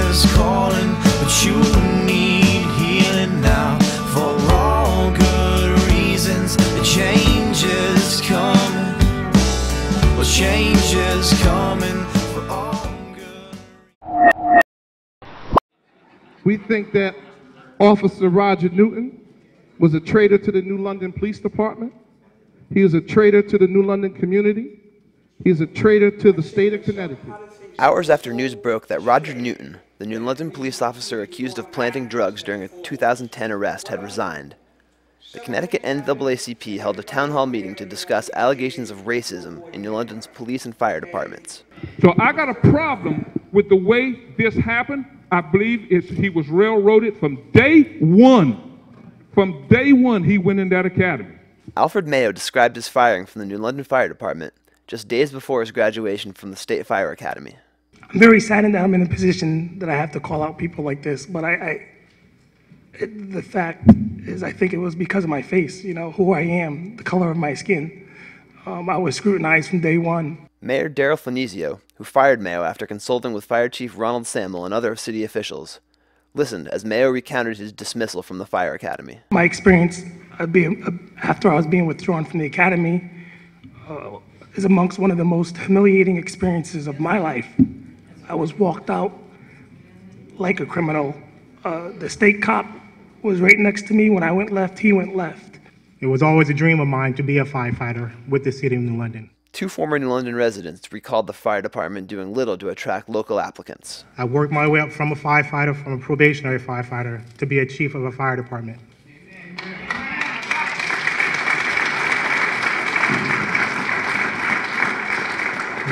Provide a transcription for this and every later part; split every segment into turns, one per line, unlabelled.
changes calling, but you need healing now for all good reasons. The change is coming. Well, change is coming for all good.
We think that Officer Roger Newton was a traitor to the New London Police Department. He is a traitor to the New London community. He is a traitor to the state of Connecticut.
Hours after news broke that Roger Newton, the New London police officer accused of planting drugs during a 2010 arrest, had resigned, the Connecticut NAACP held a town hall meeting to discuss allegations of racism in New London's police and fire departments.
So I got a problem with the way this happened. I believe he was railroaded from day one. From day one, he went in that academy.
Alfred Mayo described his firing from the New London Fire Department just days before his graduation from the State Fire Academy.
I'm very saddened that I'm in a position that I have to call out people like this, but the fact is, I think it was because of my face, you know, who I am, the color of my skin. I was scrutinized from day one.
Mayor Daryl Finizio, who fired Mayo after consulting with Fire Chief Ronald Samuel and other city officials, listened as Mayo recounted his dismissal from the Fire Academy.
My experience after I was being withdrawn from the academy is amongst one of the most humiliating experiences of my life. I was walked out like a criminal. The state cop was right next to me. When I went left, he went left.
It was always a dream of mine to be a firefighter with the city of New London.
Two former New London residents recalled the fire department doing little to attract local applicants.
I worked my way up from a firefighter, from a probationary firefighter, to be a chief of a fire department.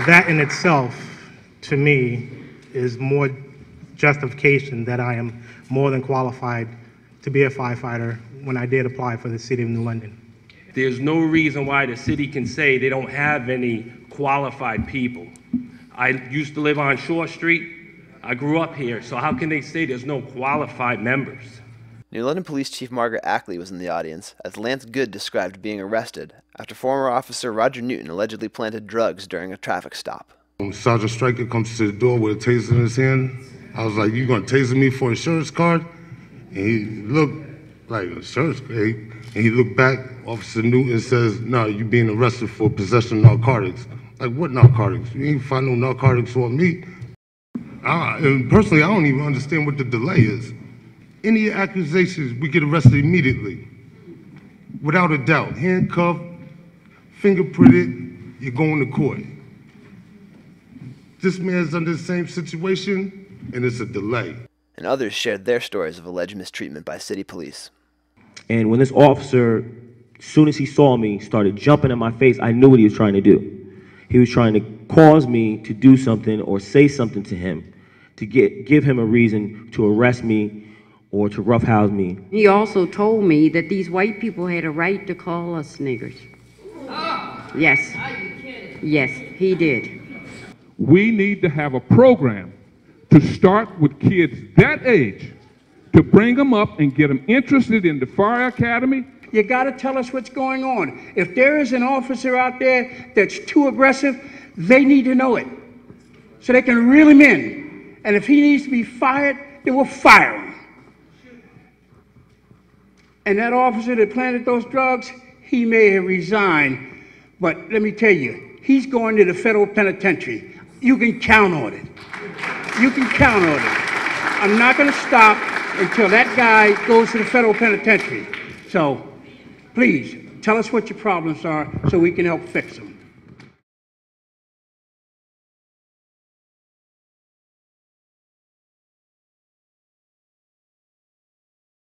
That in itself, to me, is more justification that I am more than qualified to be a firefighter when I did apply for the city of New London.
There's no reason why the city can say they don't have any qualified people. I used to live on Shore Street. I grew up here, so how can they say there's no qualified members?
New London Police Chief Margaret Ackley was in the audience as Lance Goode described being arrested after former officer Roger Newton allegedly planted drugs during a traffic stop.
Sergeant Stryker comes to the door with a taser in his hand. I was like, "You gonna taser me for an insurance card?" And he looked like, "Insurance card?" And he looked back. Officer Newton says, "No, you being arrested for possession of narcotics." Like, what narcotics? You ain't find no narcotics on me. And personally, I don't even understand what the delay is. Any accusations, we get arrested immediately. Without a doubt, handcuffed, fingerprinted, you're going to court. This man's under the same situation, and it's a delay.
And others shared their stories of alleged mistreatment by city police.
And when this officer, as soon as he saw me, started jumping in my face, I knew what he was trying to do. He was trying to cause me to do something or say something to him, to give him a reason to arrest me or to roughhouse me.
He also told me that these white people had a right to call us niggers. Yes. Yes, he did.
We need to have a program to start with kids that age, to bring them up and get them interested in the fire academy.
You got to tell us what's going on. If there is an officer out there that's too aggressive, they need to know it so they can reel him in. And if he needs to be fired, then we'll fire him. And that officer that planted those drugs, he may have resigned, but let me tell you, he's going to the federal penitentiary. You can count on it. You can count on it. I'm not going to stop until that guy goes to the federal penitentiary. So, please, tell us what your problems are so we can help fix them.